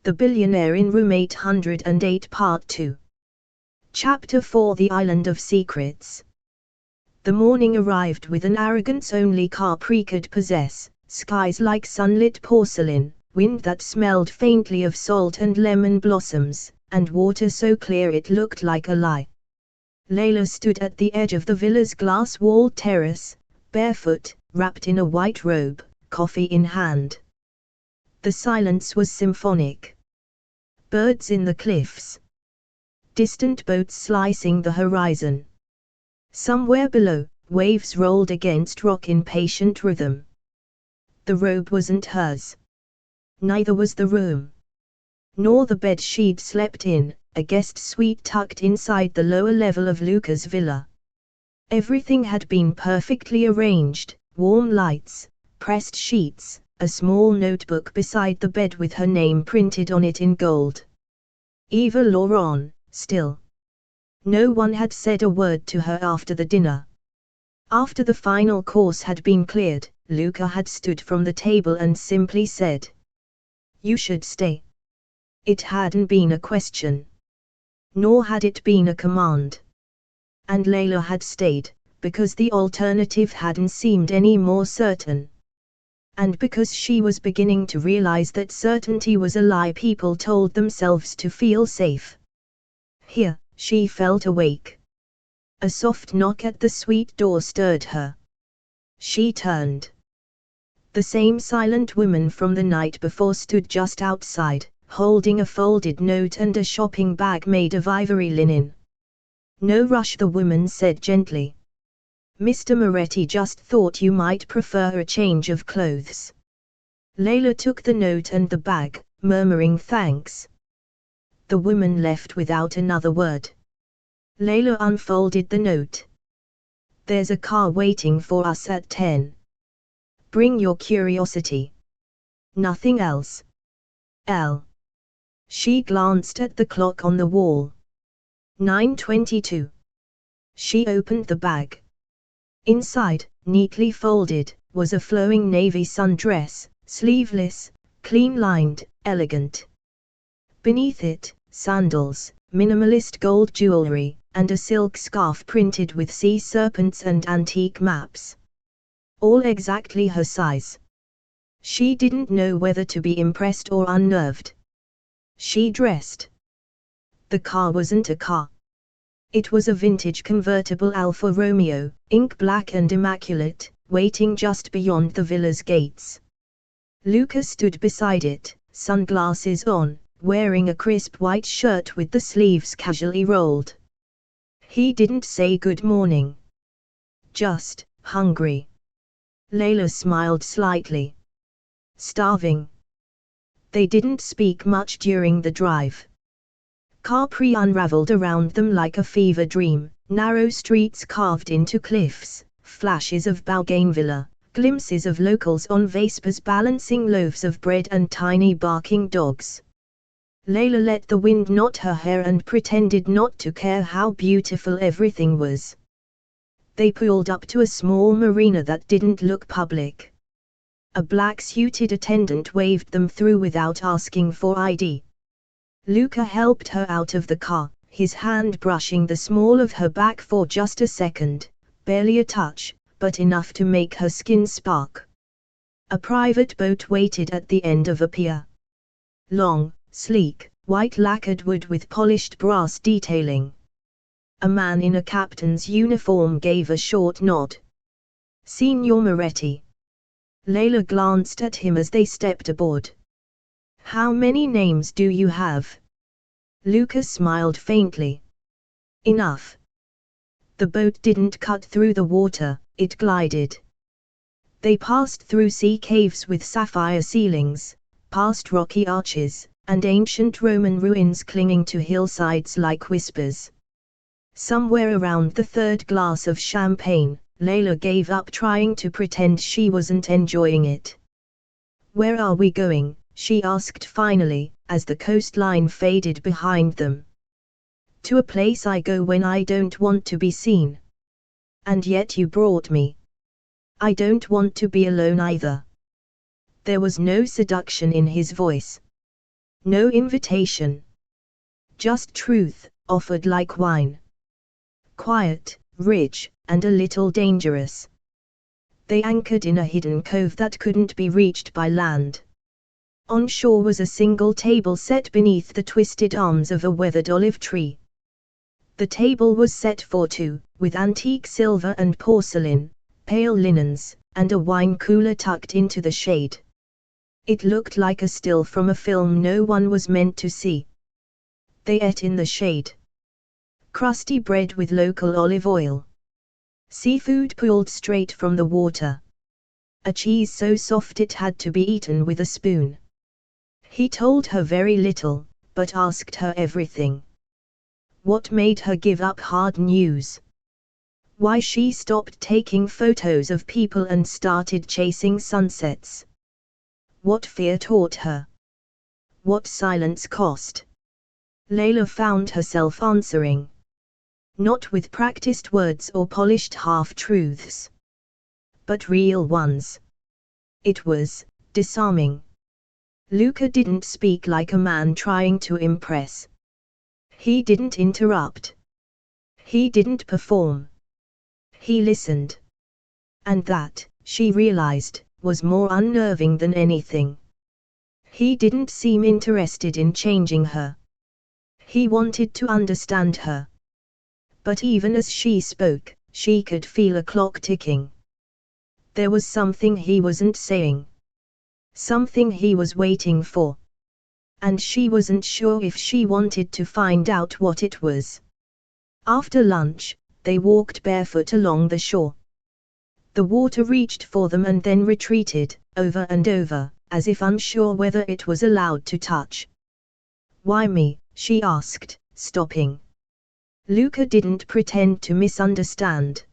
The Billionaire in Room 808 Part 2. Chapter 4 The Island of Secrets. The morning arrived with an arrogance only Capri could possess, skies like sunlit porcelain, wind that smelled faintly of salt and lemon blossoms, and water so clear it looked like a lie. Layla stood at the edge of the villa's glass-walled terrace, barefoot, wrapped in a white robe, coffee in hand. The silence was symphonic. Birds in the cliffs. Distant boats slicing the horizon. Somewhere below, waves rolled against rock in patient rhythm. The robe wasn't hers. Neither was the room. Nor the bed she'd slept in, a guest suite tucked inside the lower level of Luca's villa. Everything had been perfectly arranged, warm lights, pressed sheets, a small notebook beside the bed with her name printed on it in gold. Eva Laurent, still. No one had said a word to her after the dinner. After the final course had been cleared, Luca had stood from the table and simply said, "You should stay." It hadn't been a question. Nor had it been a command. And Layla had stayed, because the alternative hadn't seemed any more certain. And because she was beginning to realize that certainty was a lie people told themselves to feel safe. Here, she felt awake. A soft knock at the suite door stirred her. She turned. The same silent woman from the night before stood just outside, holding a folded note and a shopping bag made of ivory linen. "No rush," the woman said gently. "Mr. Moretti just thought you might prefer a change of clothes." Layla took the note and the bag, murmuring thanks. The woman left without another word. Layla unfolded the note. "There's a car waiting for us at 10. Bring your curiosity. Nothing else. L." She glanced at the clock on the wall. 9:22. She opened the bag. Inside, neatly folded, was a flowing navy sundress, sleeveless, clean-lined, elegant. Beneath it, sandals, minimalist gold jewelry, and a silk scarf printed with sea serpents and antique maps. All exactly her size. She didn't know whether to be impressed or unnerved. She dressed. The car wasn't a car. It was a vintage convertible Alfa Romeo, ink black and immaculate, waiting just beyond the villa's gates. Luca stood beside it, sunglasses on, wearing a crisp white shirt with the sleeves casually rolled. He didn't say good morning. Just, hungry. Layla smiled slightly. Starving. They didn't speak much during the drive. Capri unraveled around them like a fever dream, narrow streets carved into cliffs, flashes of Bougainville, glimpses of locals on Vespers balancing loaves of bread and tiny barking dogs. Layla let the wind knot her hair and pretended not to care how beautiful everything was. They pulled up to a small marina that didn't look public. A black-suited attendant waved them through without asking for ID. Luca helped her out of the car, his hand brushing the small of her back for just a second, barely a touch, but enough to make her skin spark. A private boat waited at the end of a pier. Long, sleek, white lacquered wood with polished brass detailing. A man in a captain's uniform gave a short nod. "Signor Moretti." Layla glanced at him as they stepped aboard. "How many names do you have?" Luca smiled faintly. "Enough." The boat didn't cut through the water, it glided. They passed through sea caves with sapphire ceilings, past rocky arches, and ancient Roman ruins clinging to hillsides like whispers. Somewhere around the third glass of champagne, Layla gave up trying to pretend she wasn't enjoying it. "Where are we going?" she asked finally, as the coastline faded behind them. "To a place I go when I don't want to be seen. And yet you brought me. I don't want to be alone either." There was no seduction in his voice. No invitation. Just truth, offered like wine. Quiet, rich, and a little dangerous. They anchored in a hidden cove that couldn't be reached by land. On shore was a single table set beneath the twisted arms of a weathered olive tree. The table was set for two, with antique silver and porcelain, pale linens, and a wine cooler tucked into the shade. It looked like a still from a film no one was meant to see. They ate in the shade. Crusty bread with local olive oil. Seafood pulled straight from the water. A cheese so soft it had to be eaten with a spoon. He told her very little, but asked her everything. What made her give up hard news? Why she stopped taking photos of people and started chasing sunsets? What fear taught her? What silence cost? Layla found herself answering. Not with practiced words or polished half-truths, but real ones. It was disarming. Luca didn't speak like a man trying to impress. He didn't interrupt. He didn't perform. He listened. And that, she realized, was more unnerving than anything. He didn't seem interested in changing her. He wanted to understand her. But even as she spoke, she could feel a clock ticking. There was something he wasn't saying. Something he was waiting for. And she wasn't sure if she wanted to find out what it was. After lunch, they walked barefoot along the shore. The water reached for them and then retreated, over and over, as if unsure whether it was allowed to touch. Why me? She asked, stopping. Luca didn't pretend to misunderstand.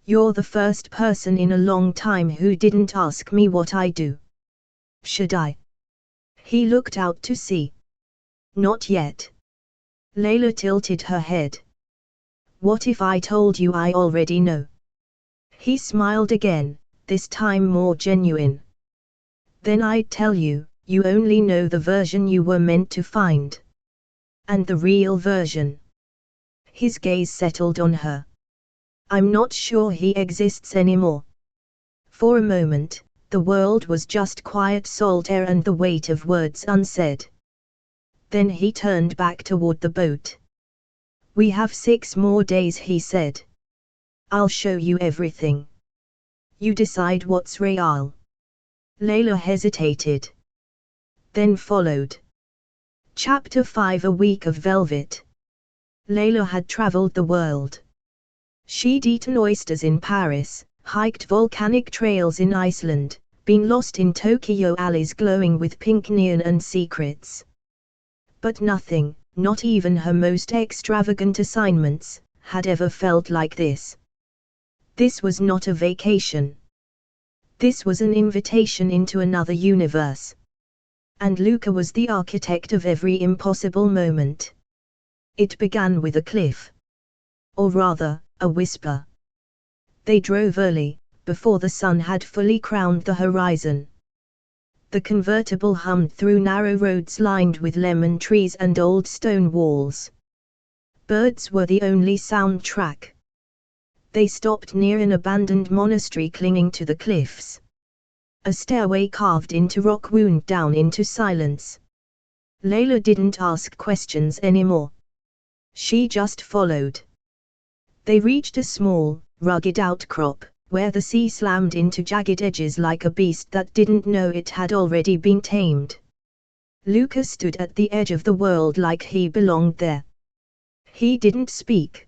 You're the first person in a long time who didn't ask me what I do. Should I? He looked out to sea. Not yet. Layla tilted her head. What if I told you I already know? He smiled again, this time more genuine. Then I'd tell you, you only know the version you were meant to find. And the real version. His gaze settled on her. I'm not sure he exists anymore. For a moment, the world was just quiet salt air and the weight of words unsaid. Then he turned back toward the boat. We have 6 more days, he said. I'll show you everything. You decide what's real. Layla hesitated. Then followed. Chapter 5 A Week of Velvet. Layla had traveled the world. She'd eaten oysters in Paris, hiked volcanic trails in Iceland, been lost in Tokyo alleys glowing with pink neon and secrets. But nothing, not even her most extravagant assignments, had ever felt like this. This was not a vacation. This was an invitation into another universe. And Luca was the architect of every impossible moment. It began with a cliff. Or rather, a whisper. They drove early, before the sun had fully crowned the horizon. The convertible hummed through narrow roads lined with lemon trees and old stone walls. Birds were the only soundtrack. They stopped near an abandoned monastery clinging to the cliffs. A stairway carved into rock wound down into silence. Layla didn't ask questions anymore. She just followed. They reached a small, rugged outcrop, where the sea slammed into jagged edges like a beast that didn't know it had already been tamed. Luca stood at the edge of the world like he belonged there. He didn't speak.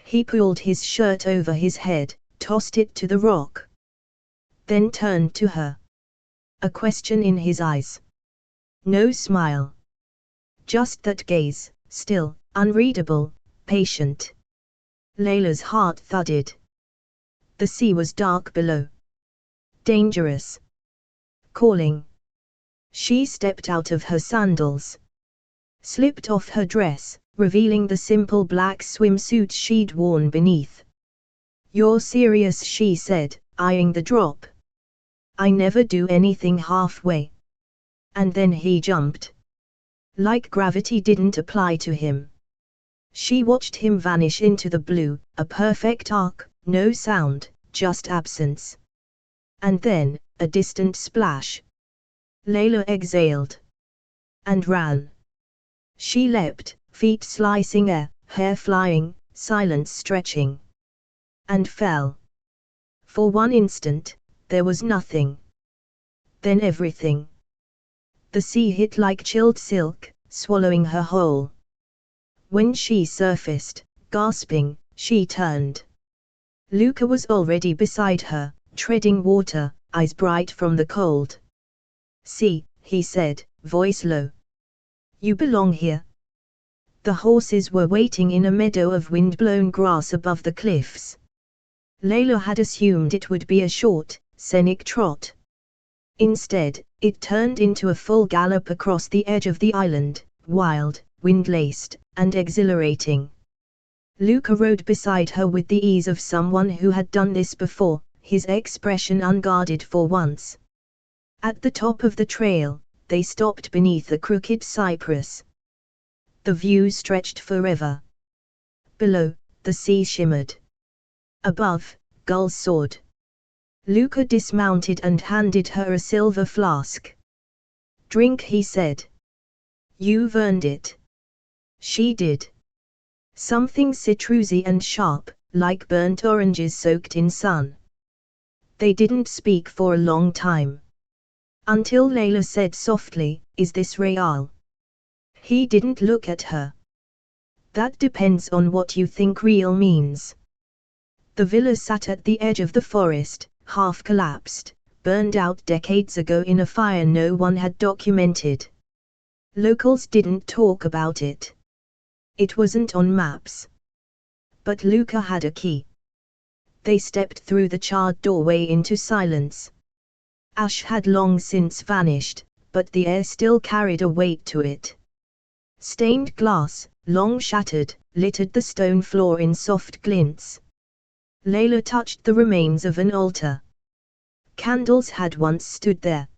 He pulled his shirt over his head, tossed it to the rock. Then turned to her. A question in his eyes. No smile. Just that gaze, still, unreadable, patient. Layla's heart thudded. The sea was dark below. Dangerous. Calling. She stepped out of her sandals. Slipped off her dress, revealing the simple black swimsuit she'd worn beneath. You're serious, she said, eyeing the drop. I never do anything halfway. And then he jumped. Like gravity didn't apply to him. She watched him vanish into the blue, a perfect arc, no sound, just absence. And then, a distant splash. Layla exhaled. And ran. She leapt, feet slicing air, hair flying, silence stretching. And fell. For one instant, there was nothing. Then everything. The sea hit like chilled silk, swallowing her whole. When she surfaced, gasping, she turned. Luca was already beside her, treading water, eyes bright from the cold. "See," he said, voice low. "You belong here." The horses were waiting in a meadow of wind-blown grass above the cliffs. Layla had assumed it would be a short, scenic trot. Instead, it turned into a full gallop across the edge of the island, wild, wind-laced, and exhilarating. Luca rode beside her with the ease of someone who had done this before, his expression unguarded for once. At the top of the trail, they stopped beneath a crooked cypress. The view stretched forever. Below, the sea shimmered. Above, gulls soared. Luca dismounted and handed her a silver flask. "Drink," he said. "You've earned it." She did. Something citrusy and sharp, like burnt oranges soaked in sun. They didn't speak for a long time. Until Layla said softly, "Is this real?" He didn't look at her. "That depends on what you think real means." The villa sat at the edge of the forest, half collapsed, burned out decades ago in a fire no one had documented. Locals didn't talk about it. It wasn't on maps. But Luca had a key. They stepped through the charred doorway into silence. Ash had long since vanished, but the air still carried a weight to it. Stained glass, long shattered, littered the stone floor in soft glints. Layla touched the remains of an altar. Candles had once stood there.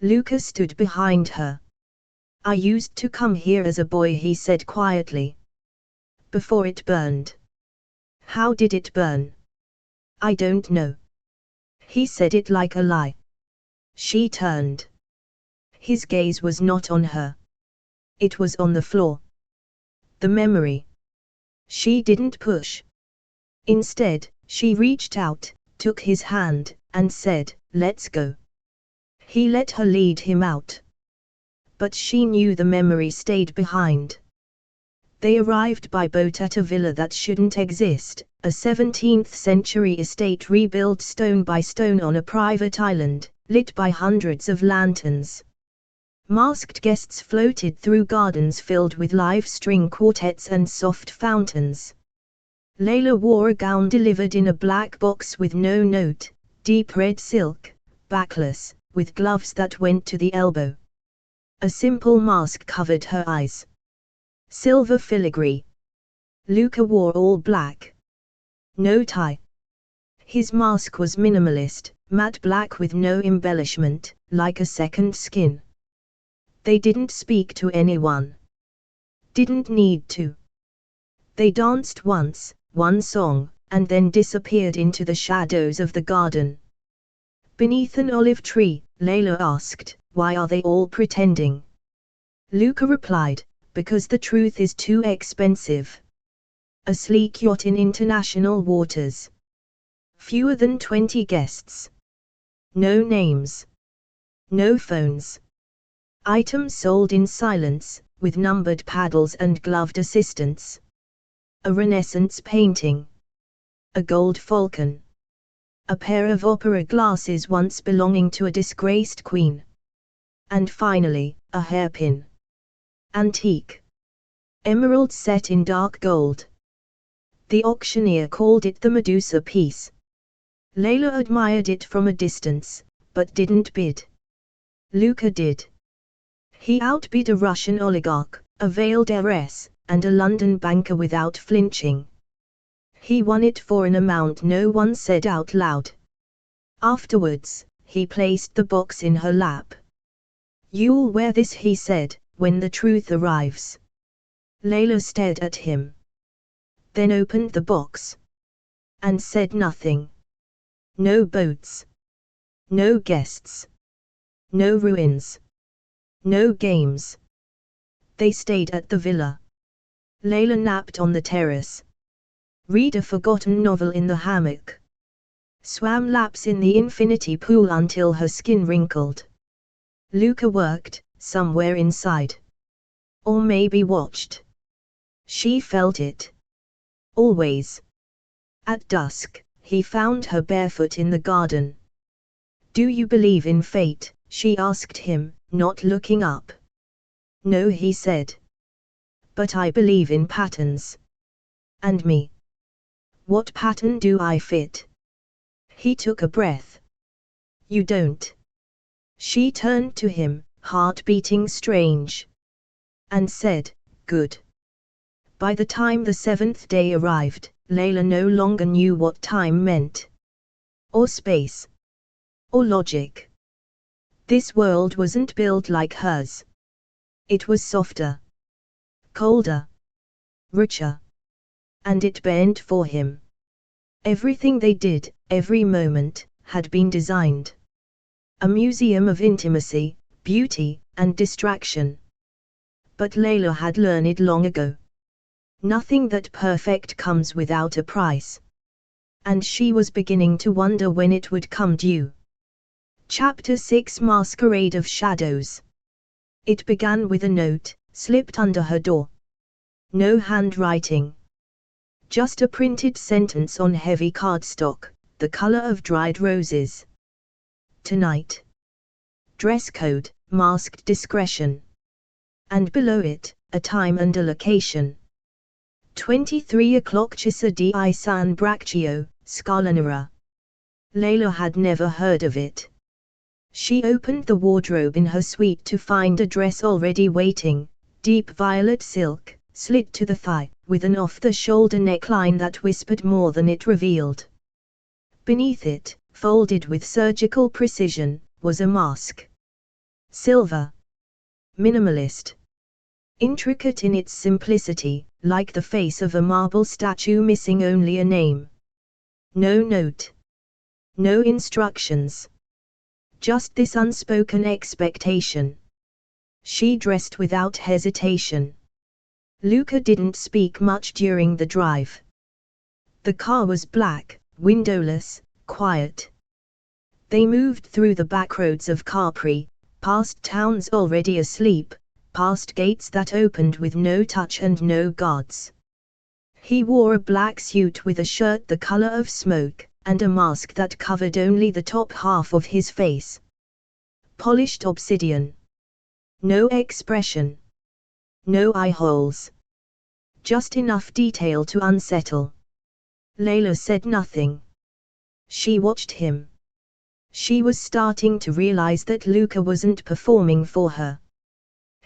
Luca stood behind her. "I used to come here as a boy," he said quietly. "Before it burned." "How did it burn?" "I don't know." He said it like a lie. She turned. His gaze was not on her. It was on the floor. The memory. She didn't push. Instead, she reached out, took his hand, and said, "Let's go." He let her lead him out. But she knew the memory stayed behind. They arrived by boat at a villa that shouldn't exist, a 17th century estate rebuilt stone by stone on a private island, lit by hundreds of lanterns. Masked guests floated through gardens filled with live string quartets and soft fountains. Layla wore a gown delivered in a black box with no note, deep red silk, backless, with gloves that went to the elbow. A simple mask covered her eyes. Silver filigree. Luca wore all black. No tie. His mask was minimalist, matte black with no embellishment, like a second skin. They didn't speak to anyone. Didn't need to. They danced once, one song, and then disappeared into the shadows of the garden. Beneath an olive tree, Layla asked, "Why are they all pretending?" Luca replied, "Because the truth is too expensive." A sleek yacht in international waters. Fewer than 20 guests. No names. No phones. Items sold in silence, with numbered paddles and gloved assistants. A Renaissance painting. A gold falcon. A pair of opera glasses once belonging to a disgraced queen. And finally, a hairpin. Antique. Emerald set in dark gold. The auctioneer called it the Medusa piece. Layla admired it from a distance, but didn't bid. Luca did. He outbid a Russian oligarch, a veiled heiress, and a London banker without flinching. He won it for an amount no one said out loud. Afterwards, he placed the box in her lap. "You'll wear this," he said, when the truth arrives. Layla stared at him, then opened the box, and said nothing. No boats. No guests. No ruins. No games. They stayed at the villa. Layla napped on the terrace. Read a forgotten novel in the hammock. Swam laps in the infinity pool until her skin wrinkled. Luca worked, somewhere inside. Or maybe watched. She felt it. Always. At dusk, he found her barefoot in the garden. Do you believe in fate? She asked him, not looking up. No, he said. But I believe in patterns. And me. What pattern do I fit? He took a breath. You don't. She turned to him, heart beating strange. And said, good. By the time the 7th day arrived, Layla no longer knew what time meant. Or space. Or logic. This world wasn't built like hers. It was softer. Colder. Richer. And it bent for him. Everything they did, every moment, had been designed. A museum of intimacy, beauty, and distraction. But Layla had learned long ago. Nothing that perfect comes without a price. And she was beginning to wonder when it would come due. Chapter 6 Masquerade of Shadows. It began with a note, slipped under her door. No handwriting. Just a printed sentence on heavy cardstock, the color of dried roses. Tonight. Dress code, masked discretion. And below it, a time and a location. 23 o'clock Chissa di San Braccio, Scalanera. Layla had never heard of it. She opened the wardrobe in her suite to find a dress already waiting, deep violet silk, slit to the thigh, with an off-the-shoulder neckline that whispered more than it revealed. Beneath it, folded with surgical precision, was a mask. Silver. Minimalist. Intricate in its simplicity, like the face of a marble statue missing only a name. No note. No instructions. Just this unspoken expectation. She dressed without hesitation. Luca didn't speak much during the drive. The car was black, windowless, quiet. They moved through the backroads of Capri, past towns already asleep, past gates that opened with no touch and no guards. He wore a black suit with a shirt the color of smoke, and a mask that covered only the top half of his face. Polished obsidian. No expression. No eye holes. Just enough detail to unsettle. Layla said nothing. She watched him. She was starting to realize that Luca wasn't performing for her.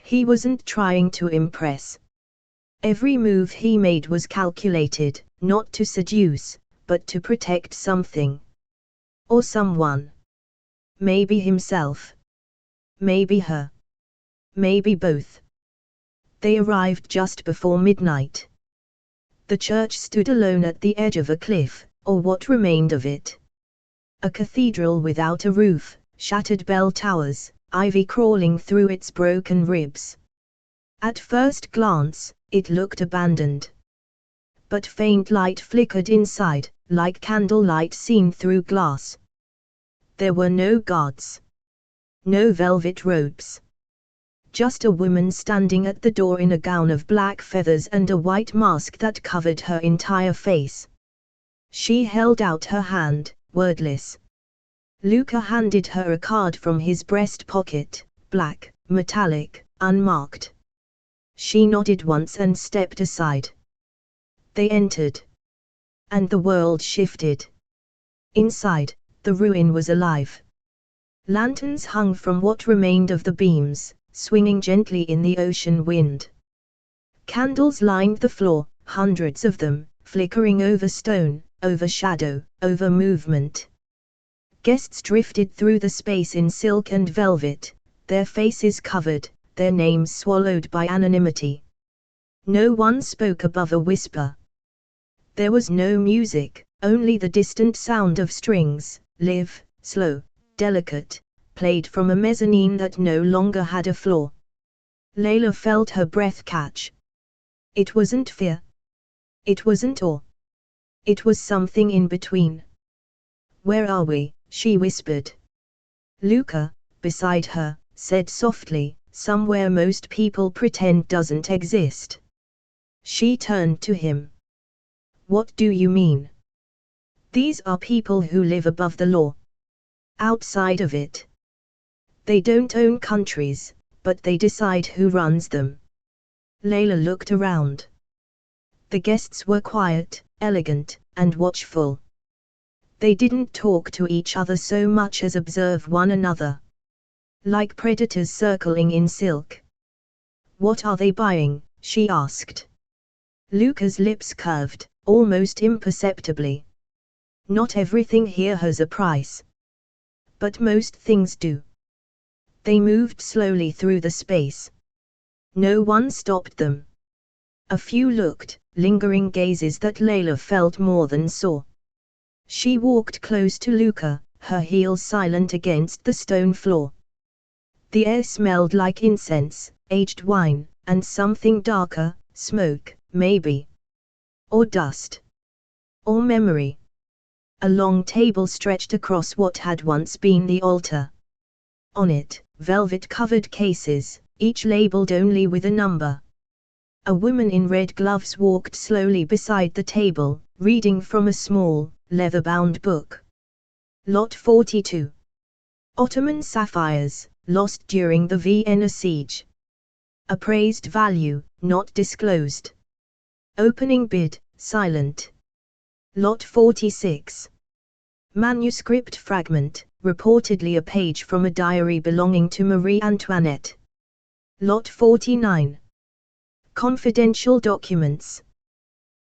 He wasn't trying to impress. Every move he made was calculated, not to seduce, but to protect something. Or someone. Maybe himself. Maybe her. Maybe both. They arrived just before midnight. The church stood alone at the edge of a cliff, or what remained of it. A cathedral without a roof, shattered bell towers, ivy crawling through its broken ribs. At first glance, it looked abandoned. But faint light flickered inside, like candlelight seen through glass. There were no guards. No velvet robes. Just a woman standing at the door in a gown of black feathers and a white mask that covered her entire face. She held out her hand, wordless. Luca handed her a card from his breast pocket, black, metallic, unmarked. She nodded once and stepped aside. They entered. And the world shifted. Inside, the ruin was alive. Lanterns hung from what remained of the beams, swinging gently in the ocean wind. Candles lined the floor, hundreds of them, flickering over stone, over shadow, over movement. Guests drifted through the space in silk and velvet, their faces covered, their names swallowed by anonymity. No one spoke above a whisper. There was no music, only the distant sound of strings, live, slow, delicate, played from a mezzanine that no longer had a floor. Layla felt her breath catch. It wasn't fear. It wasn't awe. It was something in between. "Where are we?" she whispered. Luca, beside her, said softly, "Somewhere most people pretend doesn't exist." She turned to him. "What do you mean?" "These are people who live above the law. Outside of it. They don't own countries, but they decide who runs them." Layla looked around. The guests were quiet, elegant, and watchful. They didn't talk to each other so much as observe one another. Like predators circling in silk. "What are they buying?" she asked. Luca's lips curved, almost imperceptibly. "Not everything here has a price. But most things do." They moved slowly through the space. No one stopped them. A few looked, lingering gazes that Layla felt more than saw. She walked close to Luca, her heels silent against the stone floor. The air smelled like incense, aged wine, and something darker, smoke, maybe. Or dust. Or memory. A long table stretched across what had once been the altar. On it, velvet-covered cases, each labeled only with a number. A woman in red gloves walked slowly beside the table, reading from a small, leather-bound book. Lot 42. Ottoman sapphires, lost during the Vienna siege. Appraised value, not disclosed. Opening bid, silent. Lot 46. Manuscript fragment, reportedly a page from a diary belonging to Marie Antoinette. Lot 49. Confidential documents.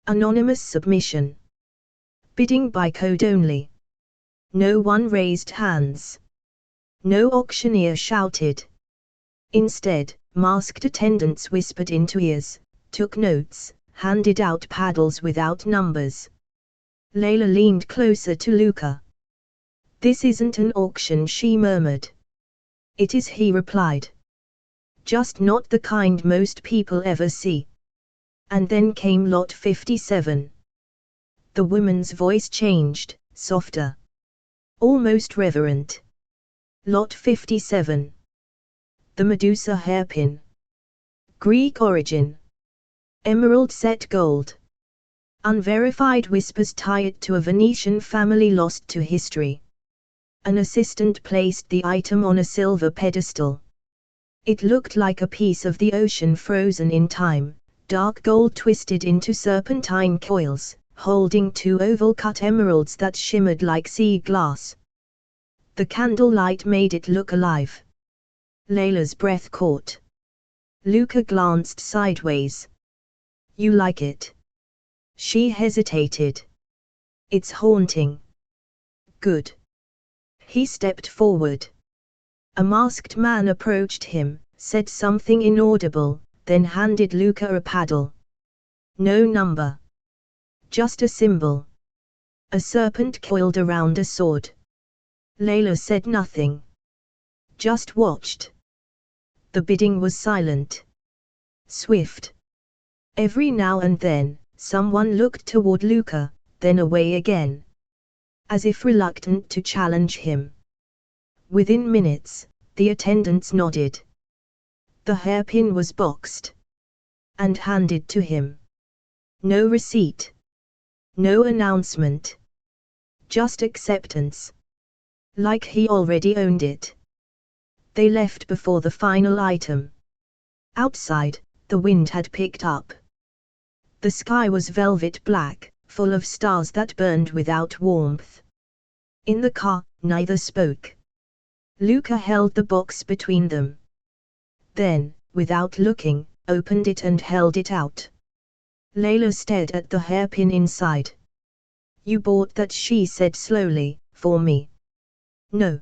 Anonymous submission. Bidding by code only. No one raised hands. No auctioneer shouted. Instead, masked attendants whispered into ears, took notes, handed out paddles without numbers. Layla leaned closer to Luca. "This isn't an auction," she murmured. "It is," he replied. "Just not the kind most people ever see." And then came Lot 57. The woman's voice changed, softer. Almost reverent. Lot 57. The Medusa hairpin. Greek origin. Emerald set gold. Unverified whispers tie it to a Venetian family lost to history. An assistant placed the item on a silver pedestal. It looked like a piece of the ocean frozen in time, dark gold twisted into serpentine coils, holding two oval-cut emeralds that shimmered like sea glass. The candlelight made it look alive. Layla's breath caught. Luca glanced sideways. "You like it?" She hesitated. "It's haunting." "Good." He stepped forward. A masked man approached him, said something inaudible, then handed Luca a paddle. No number. Just a symbol. A serpent coiled around a sword. Layla said nothing. Just watched. The bidding was silent. Swift. Every now and then, someone looked toward Luca, then away again. As if reluctant to challenge him. Within minutes, the attendants nodded. The hairpin was boxed. And handed to him. No receipt. No announcement. Just acceptance. Like he already owned it. They left before the final item. Outside, the wind had picked up. The sky was velvet black, full of stars that burned without warmth. In the car, neither spoke. Luca held the box between them. Then, without looking, opened it and held it out. Layla stared at the hairpin inside. "You bought that," she said slowly, "for me?" "No."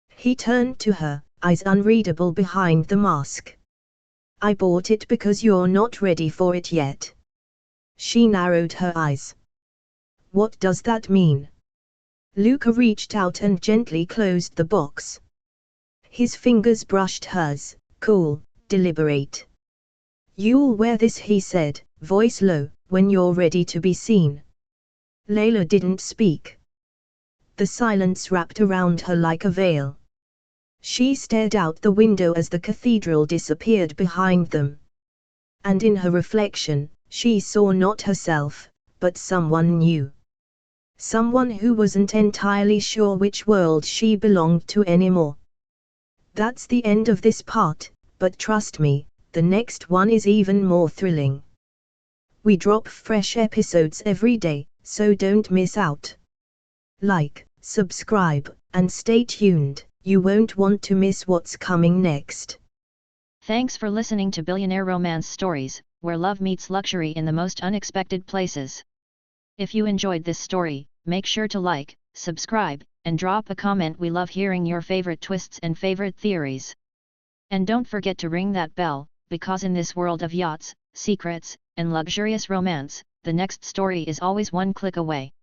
He turned to her, eyes unreadable behind the mask. I bought it because you're not ready for it yet. She narrowed her eyes. What does that mean? Luca reached out and gently closed the box. His fingers brushed hers, cool, deliberate. You'll wear this, he said, voice low, when you're ready to be seen. Layla didn't speak. The silence wrapped around her like a veil. She stared out the window as the cathedral disappeared behind them. And in her reflection, she saw not herself, but someone new. Someone who wasn't entirely sure which world she belonged to anymore. That's the end of this part, but trust me, the next one is even more thrilling. We drop fresh episodes every day, so don't miss out. Like, subscribe, and stay tuned, you won't want to miss what's coming next. Thanks for listening to Billionaire Romance Stories, where love meets luxury in the most unexpected places. If you enjoyed this story, make sure to like, subscribe, and drop a comment. We love hearing your favorite twists and favorite theories. And don't forget to ring that bell, because in this world of yachts, secrets, and luxurious romance, the next story is always one click away.